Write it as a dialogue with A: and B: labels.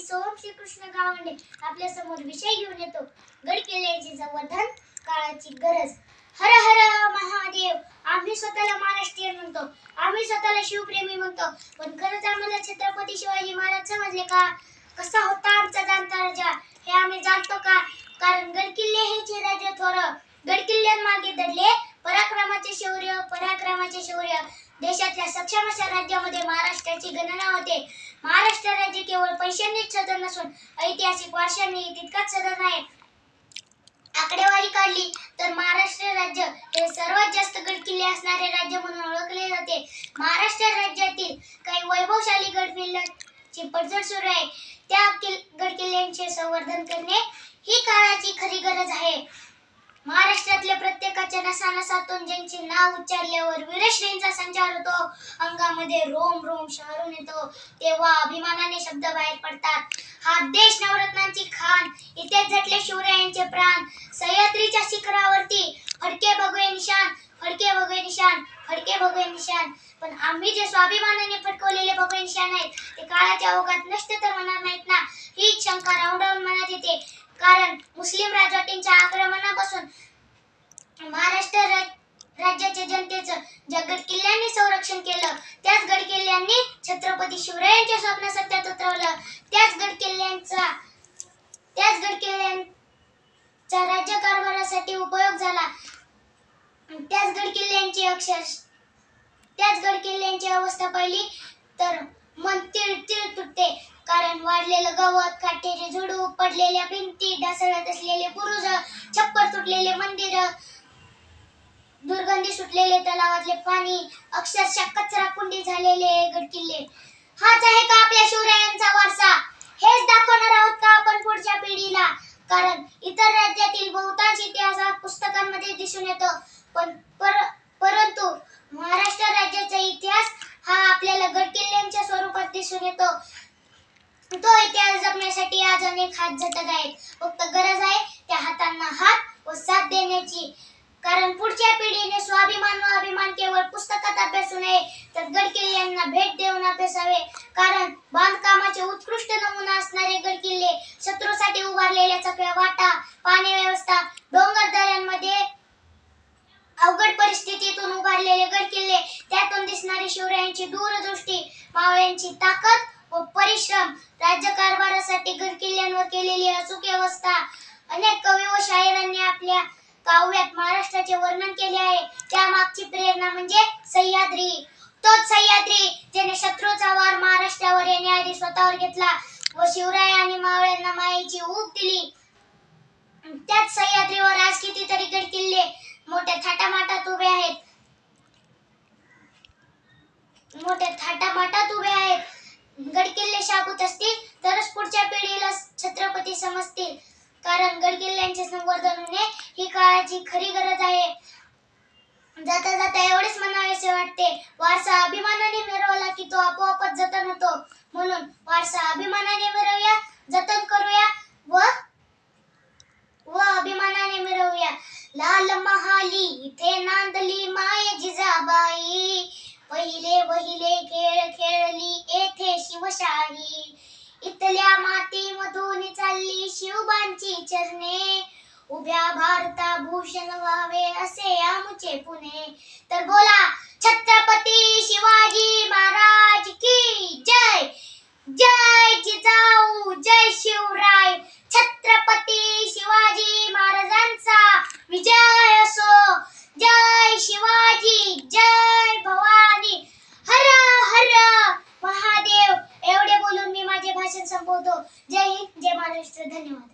A: सोहम श्रीकृष्ण गावंडे आपल्या समोर विषय घेऊन येतो. गड किल्ल्याचे संवर्धन, काळाची गरज. हर हर महादेव. आम्ही स्वतःला महाराष्ट्रीयन म्हणतो, आम्ही स्वतःला शिवप्रेमी म्हणतो, पण खरंच आम्हाला छत्रपती शिवाजी महाराज समजले का? कसा होता आमचा जाणता राजा हे आम्ही जाणतो का? कारण गड किल्ले हे राज्य थोर, गड किल्ल्यांमागे दडले पराक्रमाचे शौर्य, पराक्रमाचे शौर्य. देशातल्या सक्षम अशा राज्यामध्ये महाराष्ट्राची गणना होते. महाराष्ट्र राज्य केवळ पैशांनीच सदर नसून ऐतिहासिक वारशाने तितकाच सदर आहे. आकडेवारी काढली तर महाराष्ट्र राज्य हे सर्वात जास्त गड किल्ले असणारे राज्य म्हणून ओळखले जाते. महाराष्ट्र राज्यातील काही वैभवशाली गड किल्ल्यांची पडझड सुरू आहे. त्या गड किल्ल्यांचे संवर्धन करणे ही काळाची खरी गरज आहे. महाराष्ट्रातल्या प्रत्येकाच्या नसानसातून ज्यांचे नाव उच्चारल्यावर वीरश्रींचा संचार होतो, अंगामध्ये रोम रोम शहरून येतो, तेव्हा अभिमानाने शब्द बाहेर पडतात. हा देश नवरत्नांची खान, इथे झटले शिवरायांचे प्राण. सह्याद्रीच्या शिखरावरती फडके भगवे निशाण, फडके भगवे निशाण, फडके भगवे निशाण. पण आम्ही जे स्वाभिमानाने फडकवलेले भगवे निशाण आहेत ते काळाच्या ओघात नष्ट तर होणार नाहीत ना, ही शंका राऊंडावून मनात येते. कारण मुस्लिम राजवटींच्या आक्रमणापासून महाराष्ट्र राज्याच्या जनतेचं ज्या गड किल्ल्यांनी संरक्षण केलं, त्याच गड किल्ल्यांनी छत्रपती शिवरायांचे स्वप्न सत्यात उतरवलं. त्याच गड किल्ल्यांचा राज्यकारभारासाठी उपयोग झाला. त्याच गड किल्ल्यांची अवस्था पाहिली तर मन तीळ तीळ तुटते. कारण वाढलेलं गवत, काटेरी झुडूप, पडलेल्या भिंती, ढासळत असलेले बुरुज, छप्पर तुटलेले मंदिर, दुर्गंधी सुटलेले तलावातले पाणी, अक्षरशः कचरा कुंडी झालेले गड किल्ले. हाच आहे का आपल्या शिवरायांचा वारसा? हेच दाखवणार आहोत का आपण पुढच्या पिढीला? कारण इतर राज्यातील बहुतांश इतिहास हा पुस्तकांमध्ये दिसून येतो, परंतु महाराष्ट्र राज्याचा इतिहास हा आपल्याला गड किल्ल्यांच्या स्वरूपात दिसून येतो. तो इतिहास जपण्यासाठी आज अनेक हात झटत आहेत. फक्त गरज आहे त्या हातांना हात व साथ देण्याची. कारण पुढच्या पिढीने स्वाभिमान व अभिमान केवळ पुस्तकात अभ्यासू नये, तर गड किल्ल्यांना भेट देऊन अभ्यासावे. कारण बांधकामाचे उत्कृष्ट नमुना असणारे गड किल्ले, शत्रूसाठी उभारलेल्या चकव्या वाटा, पाणी व्यवस्था, डोंगर दऱ्यांमध्ये अवघड परिस्थितीतून उभारलेले गड किल्ले, त्यातून दिसणारी शिवरायांची दूरदृष्टी, मावळ्यांची ताकद व परिश्रम, राज्यकारभारासाठी गड किल्ल्यांवर केलेली अचूक व्यवस्था. अनेक कवी व शाहिरांनी आपल्या काव्यात महाराष्ट्राचे वर्णन केले आहे. त्यामागची प्रेरणा म्हणजे सह्याद्री. तोच सह्याद्री ज्याने शत्रूचा वार महाराष्ट्रावर येण्याआधी स्वतःवर घेतला व शिवराय आणि मावळ्यांना मायेची ऊब दिली. त्याच सह्याद्रीवर आज कितीतरी गड किल्ले मोठ्या थाटामाटात उभे आहेत. गड किल्ले शाबूत असतील तरच पुढच्या पिढीला छत्रपती समजतील. कारण गड किल्ल्यांचे संवर्धन होणे ही काळाची खरी गरज आहे. जाता जाता एवढेच म्हणावेसे वाटते, वारसा अभिमानाने मिरवला की तो आपोआपच जतन होतो. म्हणून वारसा अभिमानाने मिरवूया, जतन करूया व अभिमानाने मिरवूया. लाल महाली इथे नांदली माय जिजाबाई, पहिले वहिले खेळ खेळली येथे शिवशाही. इथल्या मातीमधून चालली शिवबांची चरणे, उभ्या भारता भूषण व्हावे असे आमचे पुणे. तर बोला छत्रपती शिवाजी महाराज की जय. जय जिजाऊ, जय शिवराय. छत्रपती शिवाजी महाराजांचा विजय असो. जय शिवाजी, जय भवानी. हर हर महादेव. एवढे बोलून मी माझे भाषण संपवतो. जय हिंद, जय महाराष्ट्र. धन्यवाद.